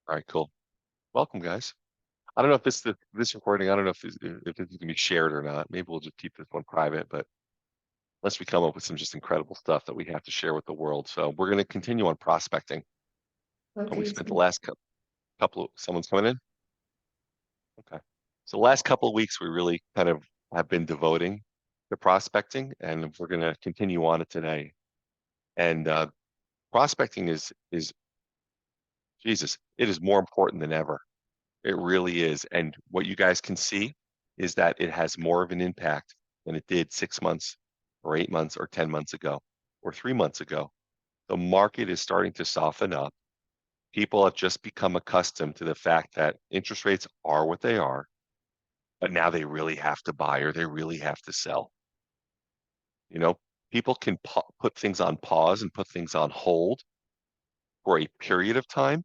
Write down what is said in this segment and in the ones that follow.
All right, cool. Welcome, guys. I don't know if this recording, I don't know if this is gonna be shared or not. Maybe we'll just keep this one private, but unless we come up with some just incredible stuff that we have to share with the world. So we're gonna continue on prospecting. And we Okay, spent the so last couple of someone's coming in. Okay. So the last couple of weeks we really kind of have been devoting to prospecting, and we're gonna continue on it today. And prospecting is Jesus, it is more important than ever. It really is. And what you guys can see is that it has more of an impact than it did 6 months or 8 months or 10 months ago or 3 months ago. The market is starting to soften up. People have just become accustomed to the fact that interest rates are what they are, but now they really have to buy or they really have to sell. You know, people can put things on pause and put things on hold for a period of time.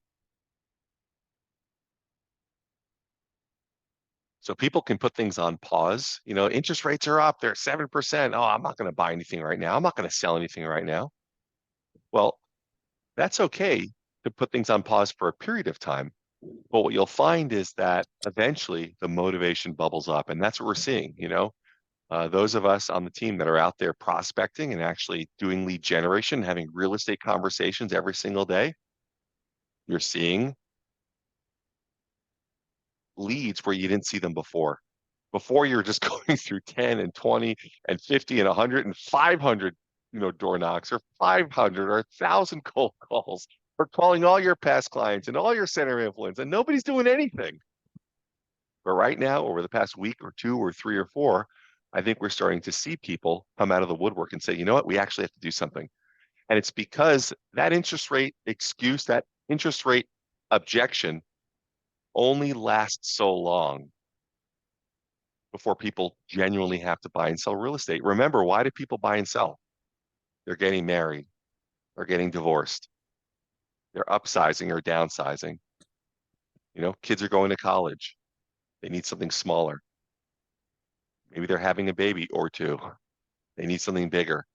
So people can put things on pause. Interest rates are up, they're 7%. Oh, I'm not going to buy anything right now. I'm not going to sell anything right now. Well, that's okay to put things on pause for a period of time. But what you'll find is that eventually the motivation bubbles up. And that's what we're seeing. Those of us on the team that are out there prospecting and actually doing lead generation, having real estate conversations every single day, you're seeing leads where you didn't see them before. Before you're just going through 10 and 20 and 50 and 100 and 500, door knocks or 500 or 1,000 cold calls or calling all your past clients and all your center of influence and nobody's doing anything. But right now, over the past week or two or three or four, I think we're starting to see people come out of the woodwork and say, you know what, we actually have to do something. And it's because that interest rate excuse, that interest rate objection only lasts so long before people genuinely have to buy and sell real estate. Remember, why do people buy and sell? They're getting married, they're getting divorced, they're upsizing or downsizing. Kids are going to college. They need something smaller. Maybe they're having a baby or two. They need something bigger.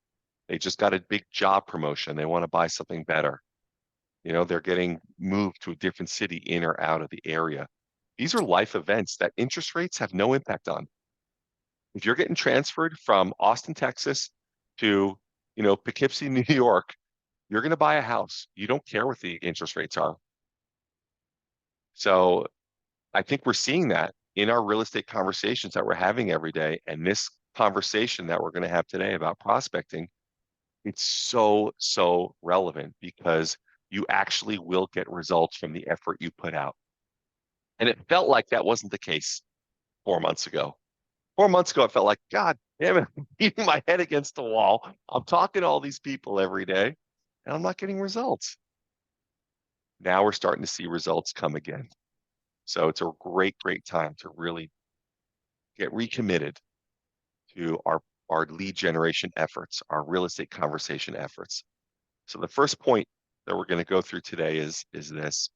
They just got a big job promotion. They want to buy something better. They're getting moved to a different city in or out of the area. These are life events that interest rates have no impact on. If you're getting transferred from Austin, Texas to, Poughkeepsie, New York, you're going to buy a house. You don't care what the interest rates are. So I think we're seeing that in our real estate conversations that we're having every day. And this conversation that we're going to have today about prospecting, it's so, so relevant because you actually will get results from the effort you put out. And it felt like that wasn't the case 4 months ago. 4 months ago, I felt like, God damn it, I'm beating my head against the wall. I'm talking to all these people every day, and I'm not getting results. Now we're starting to see results come again. So it's a great, great time to really get recommitted to our lead generation efforts, our real estate conversation efforts. So the first point that we're going to go through today is this.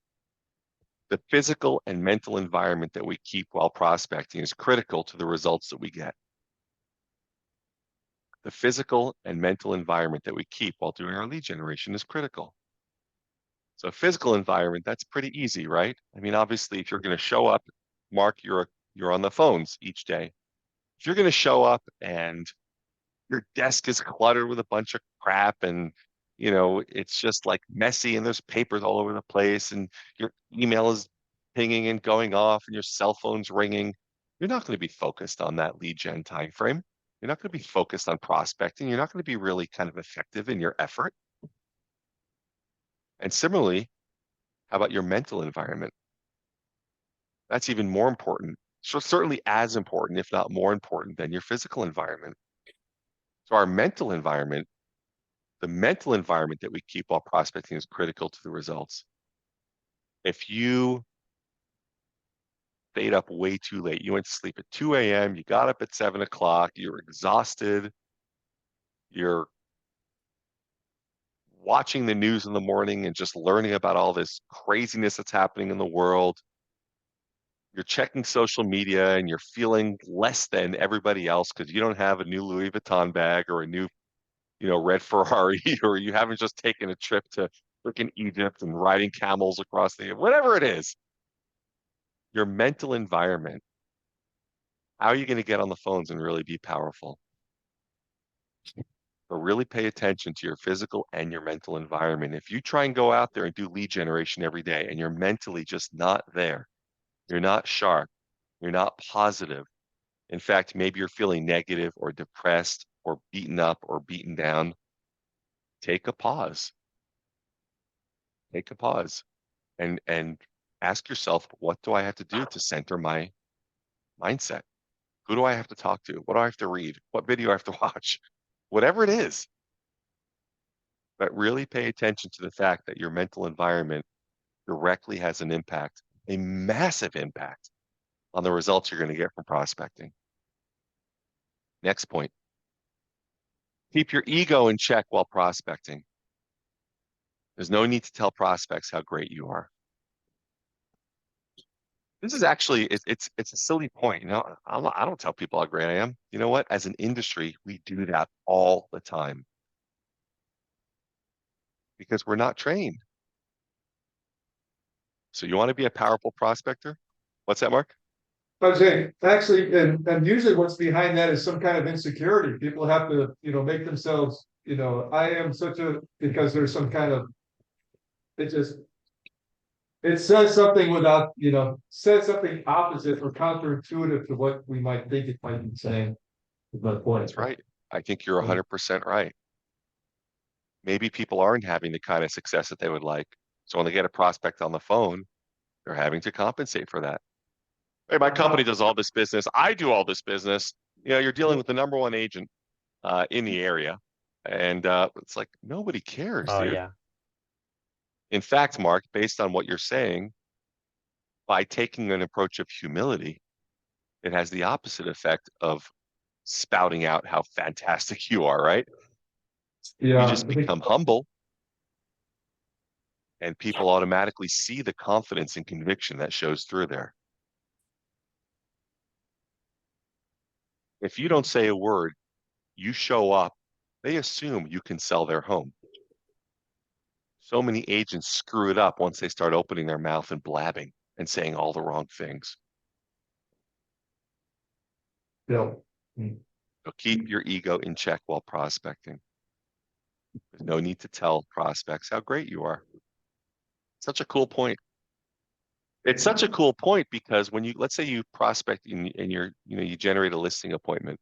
The physical and mental environment that we keep while prospecting is critical to the results that we get. The physical and mental environment that we keep while doing our lead generation is critical. So physical environment, that's pretty easy, right? I mean, obviously, if you're going to show up, Mark, you're on the phones each day. If you're going to show up and your desk is cluttered with a bunch of crap and it's just like messy and there's papers all over the place and your email is pinging and going off and your cell phone's ringing, you're not going to be focused on that lead gen time frame. You're not going to be focused on prospecting. You're not going to be really kind of effective in your effort. And similarly, how about your mental environment? That's even more important. So certainly as important, if not more important than your physical environment. So our mental environment, the mental environment that we keep while prospecting is critical to the results. If you stayed up way too late, you went to sleep at 2 a.m., you got up at 7 o'clock, you're exhausted, you're watching the news in the morning and just learning about all this craziness that's happening in the world. You're checking social media and you're feeling less than everybody else because you don't have a new Louis Vuitton bag or a new, red Ferrari, or you haven't just taken a trip to freaking Egypt and riding camels across the, whatever it is, your mental environment. How are you going to get on the phones and really be powerful? But really pay attention to your physical and your mental environment. If you try and go out there and do lead generation every day and you're mentally just not there, you're not sharp, you're not positive. In fact, maybe you're feeling negative or depressed or beaten up or beaten down. Take a pause. Take a pause and ask yourself, what do I have to do to center my mindset? Who do I have to talk to? What do I have to read? What video I have to watch? Whatever it is, but really pay attention to the fact that your mental environment directly has an impact, a massive impact on the results you're going to get from prospecting. Next point, keep your ego in check while prospecting. There's no need to tell prospects how great you are. This is actually it's a silly point. I don't tell people how great I am. You know what? As an industry, we do that all the time because we're not trained. So you want to be a powerful prospector? What's that, Mark? I was saying, actually, and usually what's behind that is some kind of insecurity. People have to, make themselves, I am such a, because there's some kind of, it just, it says something without, says something opposite or counterintuitive to what we might think it might be saying, is my point. That's right. I think you're 100% right. Maybe people aren't having the kind of success that they would like. So when they get a prospect on the phone, they're having to compensate for that. Hey, my company does all this business. I do all this business. You're dealing with the number one agent in the area. And it's like, nobody cares, Oh dude. yeah. In fact, Mark, based on what you're saying, by taking an approach of humility, it has the opposite effect of spouting out how fantastic you are, right? You Yeah, just I think become humble and people automatically see the confidence and conviction that shows through there. If you don't say a word, you show up, they assume you can sell their home. So many agents screw it up once they start opening their mouth and blabbing and saying all the wrong things. Bill. So keep your ego in check while prospecting. There's no need to tell prospects how great you are. Such a cool point. It's such a cool point because when let's say you prospect and you generate a listing appointment,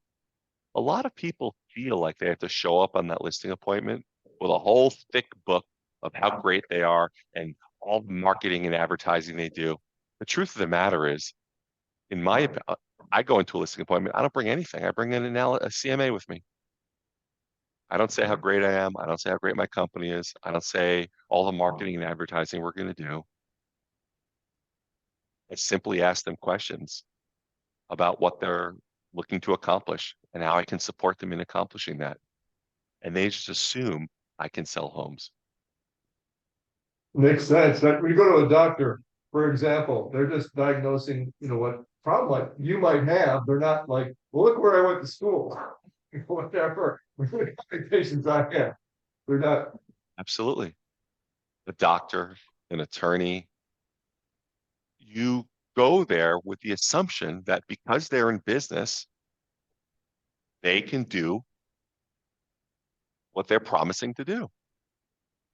a lot of people feel like they have to show up on that listing appointment with a whole thick book of how great they are and all the marketing and advertising they do. The truth of the matter is, I go into a listing appointment. I don't bring anything. I bring in a CMA with me. I don't say how great I am. I don't say how great my company is. I don't say all the marketing and advertising we're going to do. I simply ask them questions about what they're looking to accomplish and how I can support them in accomplishing that. And they just assume I can sell homes. Makes sense. Like when you go to a doctor, for example, they're just diagnosing, what problem like you might have. They're not like, well, look where I went to school, whatever. Look how many patients I have. They're not. Absolutely. A doctor, an attorney, you go there with the assumption that because they're in business, they can do what they're promising to do.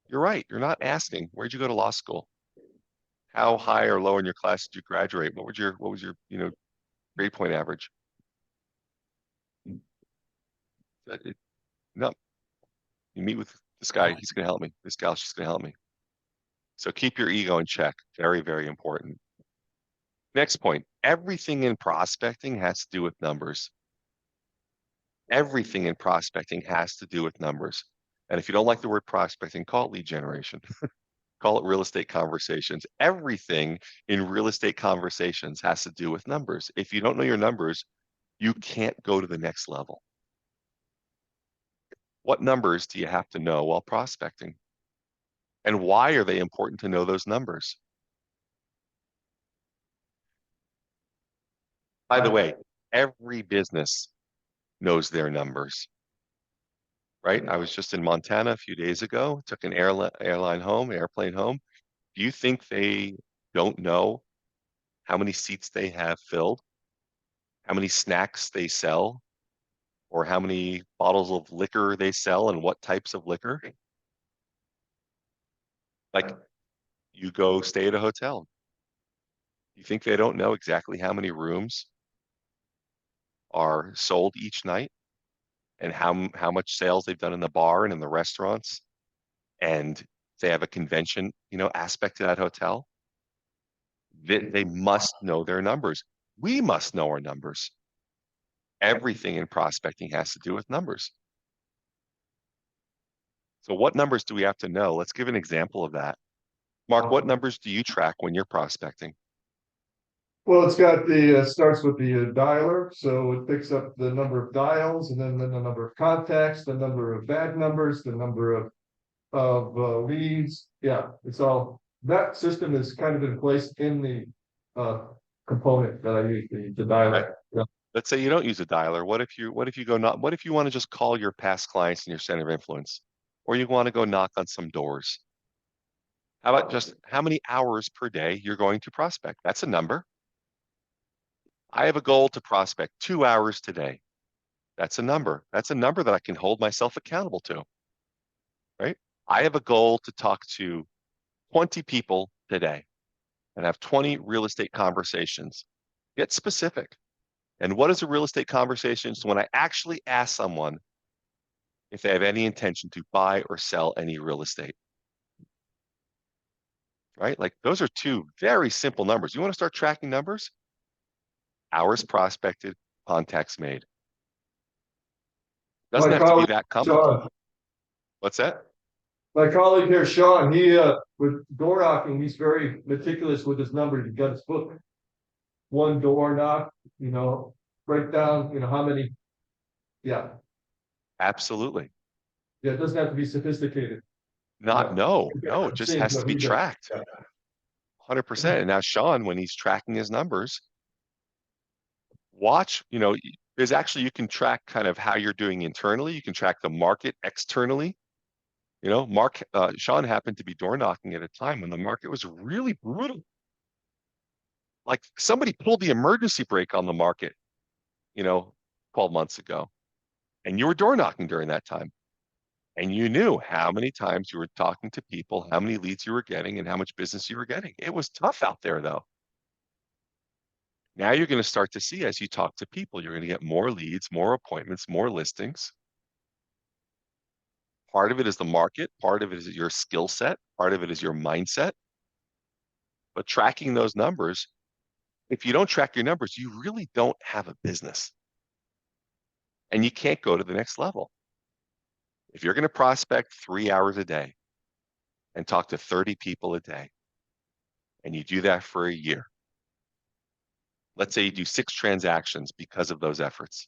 You're right. You're not asking, where'd you go to law school? How high or low in your class did you graduate? What was your grade point average? No, you meet with this guy, he's going to help me. This gal, she's going to help me. So keep your ego in check. Very, very important. Next point, everything in prospecting has to do with numbers. Everything in prospecting has to do with numbers. And if you don't like the word prospecting, call it lead generation. Call it real estate conversations. Everything in real estate conversations has to do with numbers. If you don't know your numbers, you can't go to the next level. What numbers do you have to know while prospecting? And why are they important to know those numbers? By the way, every business knows their numbers. right? I was just in Montana a few days ago, took an airplane home. Do you think they don't know how many seats they have filled, how many snacks they sell, or how many bottles of liquor they sell and what types of liquor? Like you go stay at a hotel. You think they don't know exactly how many rooms are sold each night and how much sales they've done in the bar and in the restaurants and they have a convention, aspect to that hotel? They must know their numbers. We must know our numbers. Everything in prospecting has to do with numbers. So what numbers do we have to know? Let's give an example of that. Mark, what numbers do you track when you're prospecting? Well, it's got starts with the dialer, so it picks up the number of dials and then the number of contacts, the number of bad numbers, the number of leads. Yeah, it's all, that system is kind of in place in the component that I use, the Okay. dialer. Yeah. Let's say you don't use a dialer. What if you want to just call your past clients in your center of influence? Or you want to go knock on some doors? How about just how many hours per day you're going to prospect? That's a number. I have a goal to prospect 2 hours today. That's a number. That's a number that I can hold myself accountable to, right? I have a goal to talk to 20 people today and have 20 real estate conversations. Get specific. And what is a real estate conversation? So when I actually ask someone if they have any intention to buy or sell any real estate, right? Like those are two very simple numbers. You want to start tracking numbers? Hours prospected, contacts made. Doesn't My have to be colleague that complicated. Sean, What's that? my colleague here, Sean, he with door knocking, he's very meticulous with his numbers. He got his book. One door knock, break down, how many. Yeah, Absolutely. yeah, it doesn't have to be sophisticated. Not, Yeah, no, it I'm just seeing has to what be he does. tracked Yeah. 100%. And now Sean, when he's tracking his numbers, watch, there's actually, you can track kind of how you're doing internally. You can track the market externally. Sean happened to be door knocking at a time when the market was really brutal. Like somebody pulled the emergency brake on the market, you know, 12 months ago, and you were door knocking during that time. And you knew how many times you were talking to people, how many leads you were getting, and how much business you were getting. It was tough out there, though. Now you're going to start to see as you talk to people, you're going to get more leads, more appointments, more listings. Part of it is the market, part of it is your skill set, part of it is your mindset. But tracking those numbers, if you don't track your numbers, you really don't have a business and you can't go to the next level. If you're going to prospect 3 hours a day and talk to 30 people a day, and you do that for a year, let's say you do 6 transactions because of those efforts.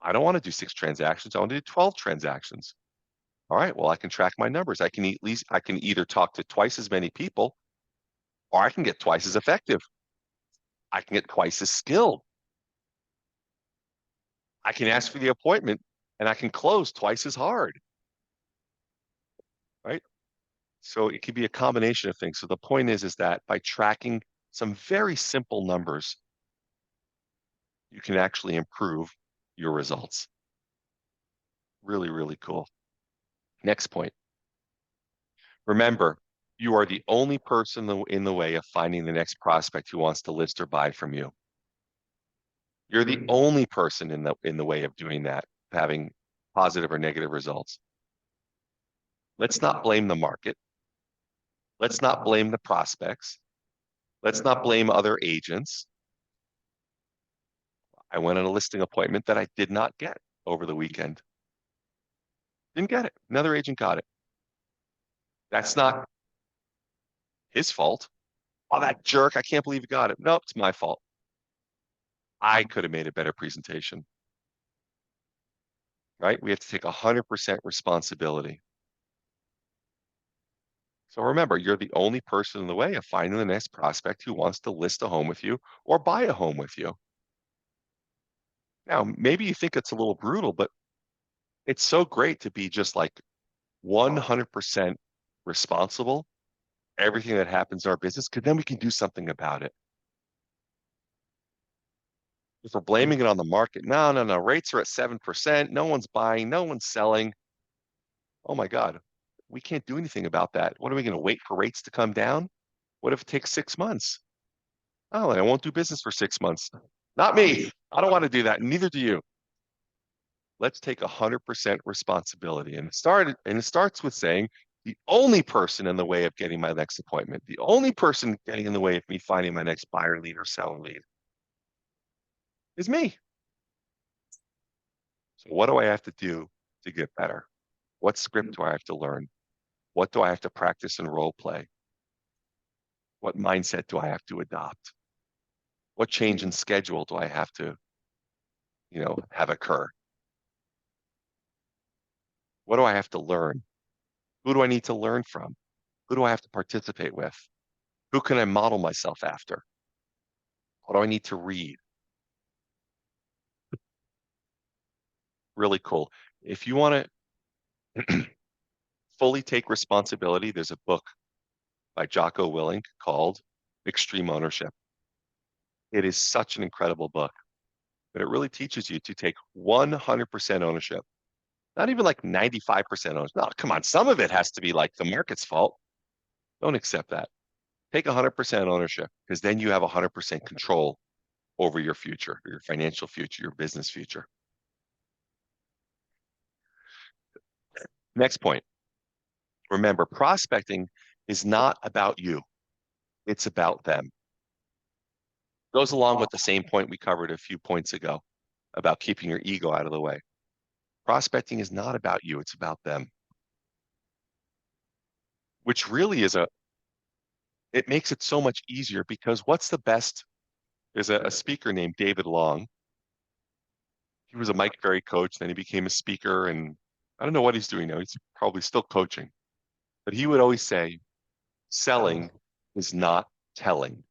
I don't want to do 6 transactions. I want to do 12 transactions. All right. Well, I can track my numbers. I can either talk to twice as many people or I can get twice as effective. I can get twice as skilled. I can ask for the appointment and I can close twice as hard. Right. So it could be a combination of things. So the point is that by tracking some very simple numbers, you can actually improve your results. Really, really cool. Next point. Remember, you are the only person in the way of finding the next prospect who wants to list or buy from you. You're the only person in the way of doing that, having positive or negative results. Let's not blame the market. Let's not blame the prospects. Let's not blame other agents. I went on a listing appointment that I did not get over the weekend. Didn't get it. Another agent got it. That's not his fault. Oh, that jerk. I can't believe he got it. No, it's my fault. I could have made a better presentation, right? We have to take 100% responsibility. So remember, you're the only person in the way of finding the next prospect who wants to list a home with you or buy a home with you. Now, maybe you think it's a little brutal, but It's so great to be just like 100% responsible everything that happens in our business, because then we can do something about it. If we're blaming it on the market, no, no, no, rates are at 7%. No one's buying, no one's selling. Oh my God, we can't do anything about that. What are we going to wait for rates to come down? What if it takes 6 months? Oh, I won't do business for 6 months. Not me. I don't want to do that. Neither do you. Let's take 100% responsibility. And it starts with saying the only person in the way of getting my next appointment, the only person getting in the way of me finding my next buyer lead or seller lead is me. So what do I have to do to get better? What script do I have to learn? What do I have to practice and role play? What mindset do I have to adopt? What change in schedule do I have to, have occur? What do I have to learn? Who do I need to learn from? Who do I have to participate with? Who can I model myself after? What do I need to read? Really cool. If you want to fully take responsibility, there's a book by Jocko Willink called Extreme Ownership. It is such an incredible book, but it really teaches you to take 100% ownership. Not even like 95% ownership. No, come on. Some of it has to be like the market's fault. Don't accept that. Take 100% ownership, because then you have 100% control over your future, your financial future, your business future. Next point. Remember, prospecting is not about you. It's about them. Goes along with the same point we covered a few points ago about keeping your ego out of the way. Prospecting is not about you. It's about them, which really it makes it so much easier, because what's the best? There's a speaker named David Long. He was a Mike Ferry coach, then he became a speaker, and I don't know what he's doing now. He's probably still coaching. But he would always say, selling is not telling.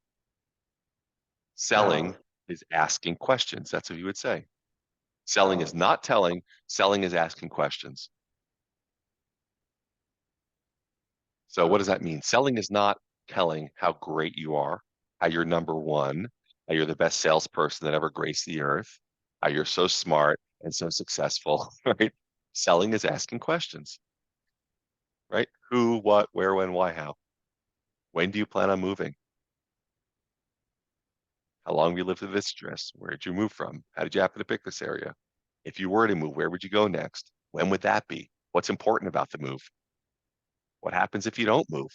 Selling is asking questions. That's what he would say. Selling is not telling, selling is asking questions. So what does that mean? Selling is not telling how great you are, how you're number one, how you're the best salesperson that ever graced the earth, how you're so smart and so successful, right? Selling is asking questions, right? Who, what, where, when, why, how? When do you plan on moving? How long have you lived in this address? Where did you move from? How did you happen to pick this area? If you were to move, where would you go next? When would that be? What's important about the move? What happens if you don't move?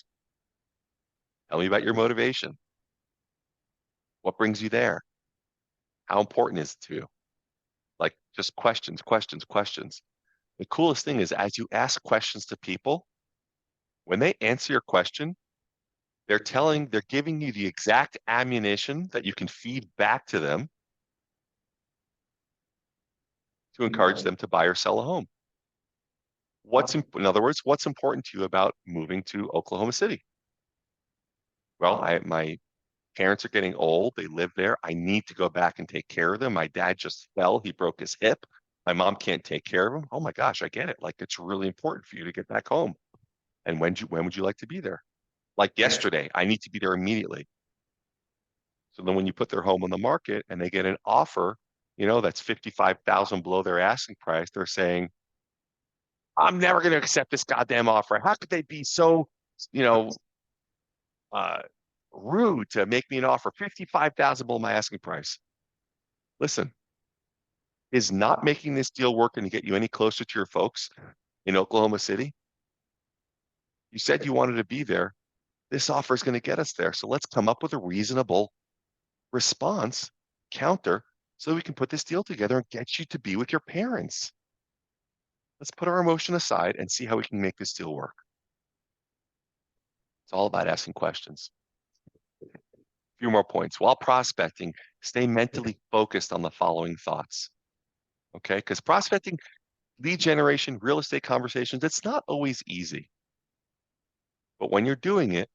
Tell me about your motivation. What brings you there? How important is it to you? Like just questions, questions, questions. The coolest thing is, as you ask questions to people, when they answer your question, they're giving you the exact ammunition that you can feed back to them to encourage them to buy or sell a home. In other words, what's important to you about moving to Oklahoma City? Well, my parents are getting old. They live there. I need to go back and take care of them. My dad just fell. He broke his hip. My mom can't take care of him. Oh my gosh, I get it. Like, it's really important for you to get back home. And when would you like to be there? Like yesterday, I need to be there immediately. So then when you put their home on the market and they get an offer, that's 55,000 below their asking price, they're saying, I'm never going to accept this goddamn offer. How could they be so, you know, uh, rude to make me an offer 55,000 below my asking price? Listen, is not making this deal work going to get you any closer to your folks in Oklahoma City? You said you wanted to be there. This offer is going to get us there. So let's come up with a reasonable response counter so we can put this deal together and get you to be with your parents. Let's put our emotion aside and see how we can make this deal work. It's all about asking questions. A few more points. While prospecting, stay mentally focused on the following thoughts. Okay? Because prospecting, lead generation, real estate conversations, it's not always easy. But when you're doing it,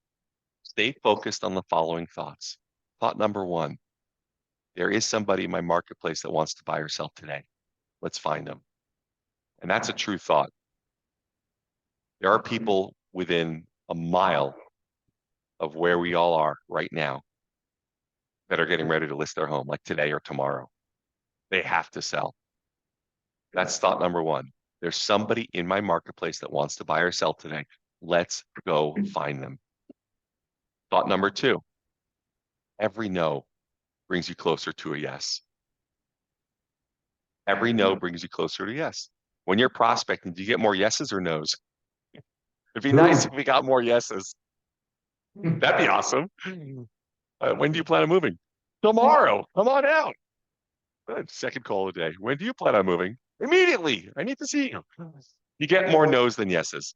stay focused on the following thoughts. Thought number one, there is somebody in my marketplace that wants to buy or sell today. Let's find them. And that's a true thought. There are people within a mile of where we all are right now that are getting ready to list their home, like today or tomorrow. They have to sell. That's thought number one. There's somebody in my marketplace that wants to buy or sell today. Let's go find them. Thought number two, every no brings you closer to a yes. Every no brings you closer to yes. When you're prospecting, do you get more yeses or nos? It'd be nice if we got more yeses. That'd be awesome. When do you plan on moving? Tomorrow. Come on out. Second call a day. When do you plan on moving? Immediately. I need to see you. You get more no's than yeses,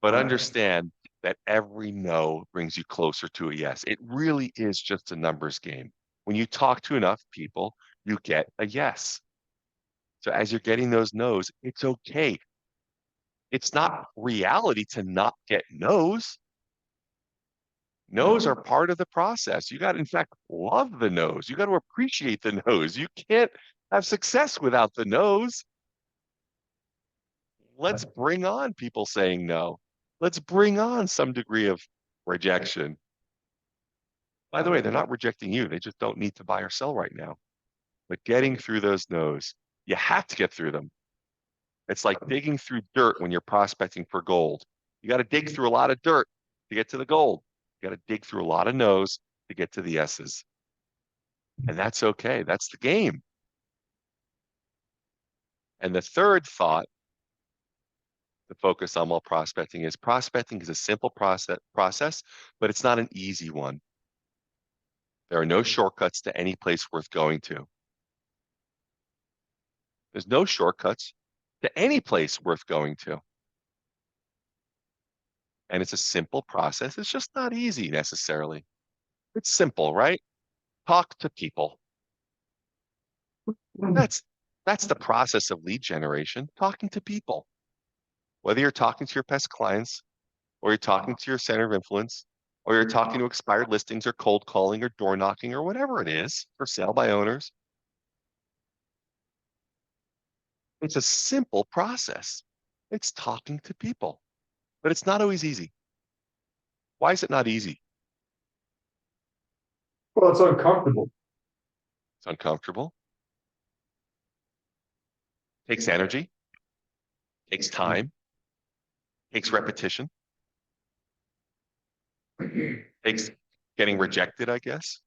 but understand that every no brings you closer to a yes. It really is just a numbers game. When you talk to enough people, you get a yes. So as you're getting those no's, it's okay. It's not reality to not get no's. No's are part of the process. You got to, in fact, love the no's. You got to appreciate the no's. You can't have success without the no's. Let's bring on people saying no. Let's bring on some degree of rejection. By the way, they're not rejecting you. They just don't need to buy or sell right now. But getting through those no's, you have to get through them. It's like digging through dirt when you're prospecting for gold. You got to dig through a lot of dirt to get to the gold. You got to dig through a lot of no's to get to the S's. And that's okay. That's the game. And the third thought to focus on while prospecting is a simple process, but it's not an easy one. There are no shortcuts to any place worth going to. There's no shortcuts to any place worth going to. And it's a simple process. It's just not easy necessarily. It's simple, right? Talk to people. That's that's the process of lead generation, talking to people. Whether you're talking to your past clients or you're talking to your center of influence or you're talking to expired listings or cold calling or door knocking or whatever it is for sale by owners, it's a simple process. It's talking to people, but it's not always easy. Why is it not easy? Well, it's uncomfortable. It's uncomfortable, takes energy, takes time, takes repetition, takes getting rejected, I guess.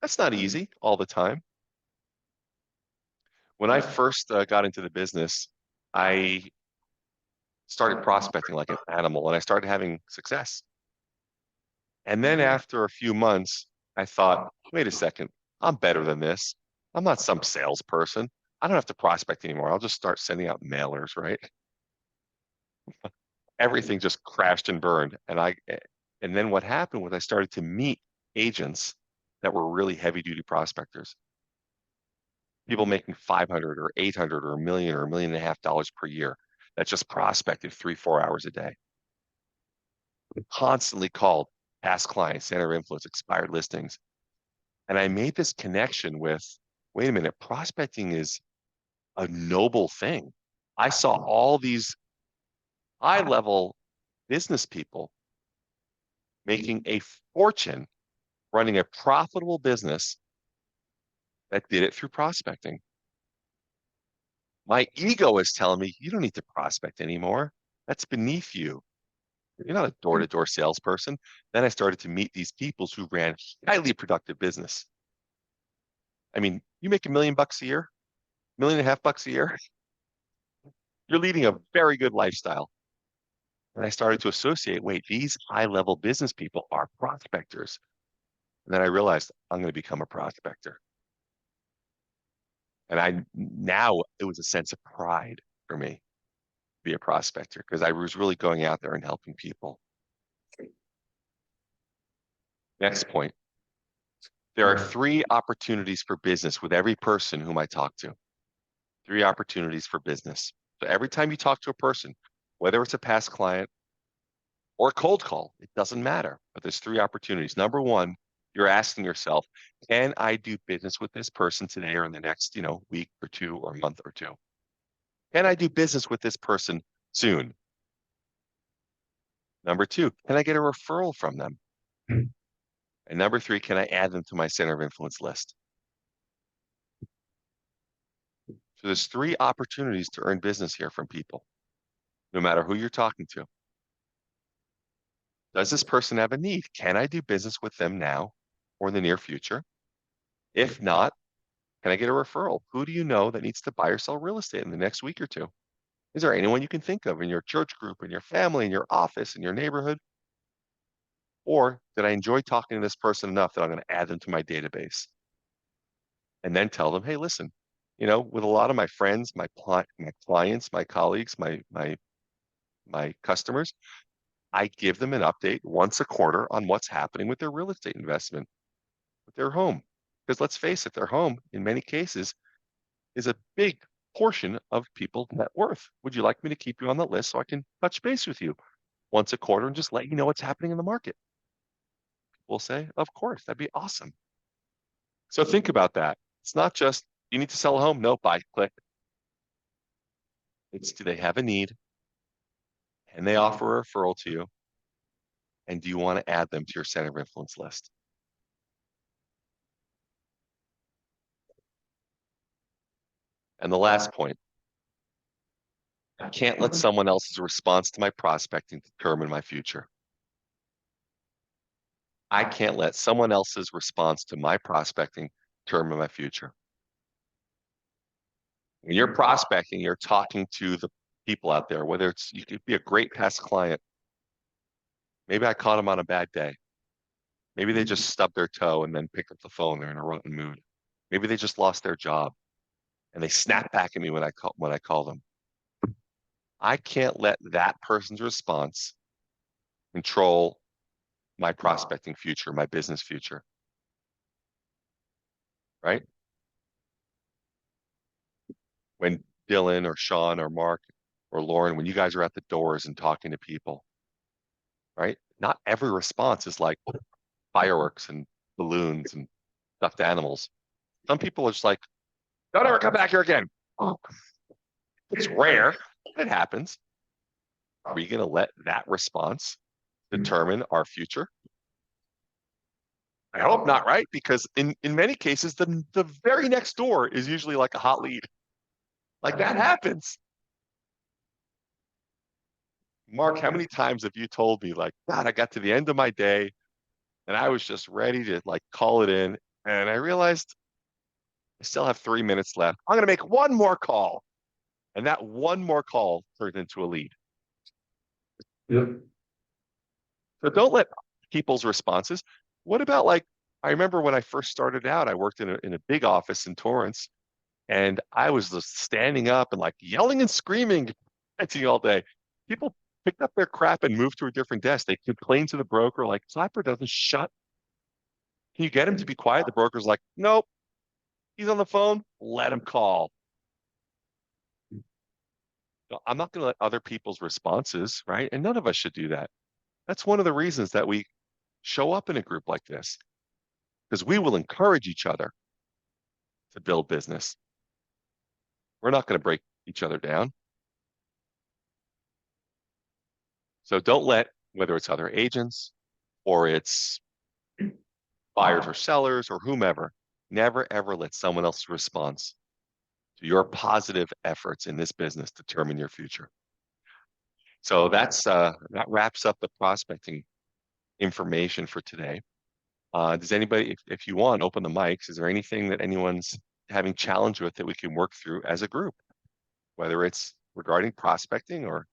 That's not easy all the time. When I first got into the business, I started prospecting like an animal and I started having success. And then after a few months, I thought, wait a second, I'm better than this. I'm not some salesperson. I don't have to prospect anymore. I'll just start sending out mailers, right? Everything just crashed and burned. And then what happened was I started to meet agents that were really heavy duty prospectors, people making 500 or 800 or a million or $1.5 million per year that just prospected 3, 4 hours a day. Constantly called past clients, center of influence, expired listings. And I made this connection with, wait a minute, prospecting is a noble thing. I saw all these high level business people making a fortune running a profitable business that did it through prospecting. My ego is telling me, you don't need to prospect anymore. That's beneath you. You're not a door to door salesperson. Then I started to meet these people who ran highly productive business. I mean, you make $1 million a year, $1.5 million a year. You're leading a very good lifestyle. And I started to associate, wait, these high level business people are prospectors. And then I realized I'm going to become a prospector. And now it was a sense of pride for me to be a prospector because I was really going out there and helping people. Next point. There are 3 opportunities for business with every person whom I talk to. 3 opportunities for business. So every time you talk to a person, whether it's a past client or a cold call, it doesn't matter. But there's 3 opportunities. Number one, you're asking yourself, can I do business with this person today or in the next, week or 2 or month or 2? Can I do business with this person soon? Number two, can I get a referral from them? And number three, can I add them to my center of influence list? So there's three opportunities to earn business here from people, no matter who you're talking to. Does this person have a need? Can I do business with them now or in the near future? If not, can I get a referral? Who do you know that needs to buy or sell real estate in the next week or two? Is there anyone you can think of in your church group, in your family, in your office, in your neighborhood? Or did I enjoy talking to this person enough that I'm going to add them to my database? And then tell them, hey, listen, with a lot of my friends, my clients, my colleagues, my customers, I give them an update once a quarter on what's happening with their real estate investment, with their home. Because let's face it, their home, in many cases, is a big portion of people's net worth. Would you like me to keep you on the list so I can touch base with you once a quarter and just let you know what's happening in the market? We'll say, of course, that'd be awesome. So think about that. It's not just you need to sell a home. No, buy, click. It's do they have a need? And they offer a referral to you? And do you want to add them to your center of influence list? And the last point, I can't let someone else's response to my prospecting determine my future. I can't let someone else's response to my prospecting determine my future. When you're prospecting, you're talking to the people out there, whether it's you could be a great past client. Maybe I caught them on a bad day. Maybe they just stubbed their toe and then picked up the phone. They're in a rotten mood. Maybe they just lost their job and they snap back at me when I call them. I can't let that person's response control my prospecting future, my business future, right? When Dylan or Sean or Mark or Lauren, when you guys are at the doors and talking to people, right? Not every response is like fireworks and balloons and stuffed animals. Some people are just like, don't ever come back here again. Oh, it's rare. It happens. Are we going to let that response determine our future? I hope not, right? Because in many cases, the very next door is usually like a hot lead. Like that happens. Mark, how many times have you told me, like, God, I got to the end of my day and I was just ready to like call it in. And I realized I still have 3 minutes left. I'm going to make one more call. And that one more call turned into a lead. Yep. So don't let people's responses. What about like, I remember when I first started out, I worked in a big office in Torrance and I was just standing up and like yelling and screaming all day. People picked up their crap and moved to a different desk. They complained to the broker, like, Klapper doesn't shut. Can you get him to be quiet? The broker's like, nope, he's on the phone. Let him call. No, I'm not going to let other people's responses, right? And none of us should do that. That's one of the reasons that we show up in a group like this, because we will encourage each other to build business. We're not going to break each other down. So don't let, whether it's other agents or it's buyers or sellers or whomever, never ever let someone else's response to your positive efforts in this business determine your future. So that wraps up the prospecting information for today. Does anybody, if you want, open the mics? Is there anything that anyone's having challenge with that we can work through as a group, whether it's regarding prospecting or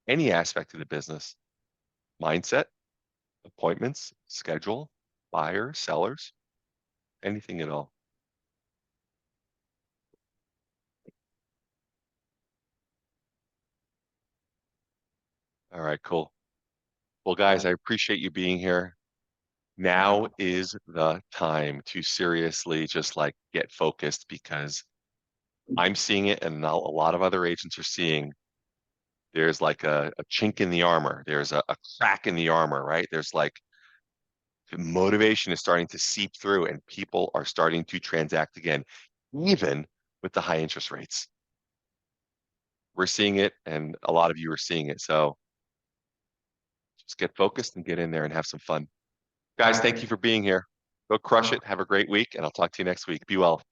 any aspect of the business, mindset, appointments, schedule, buyers, sellers, anything at all? All right, cool. Well, guys, I appreciate you being here. Now is the time to seriously just like get focused because I'm seeing it and a lot of other agents are seeing there's like a chink in the armor. There's a crack in the armor, right? There's like the motivation is starting to seep through and people are starting to transact again, even with the high interest rates. we're seeing it, and a lot of you are seeing it. So just get focused and get in there and have some fun. Guys, thank you for being here. Go crush it. Have a great week, and I'll talk to you next week. Be well.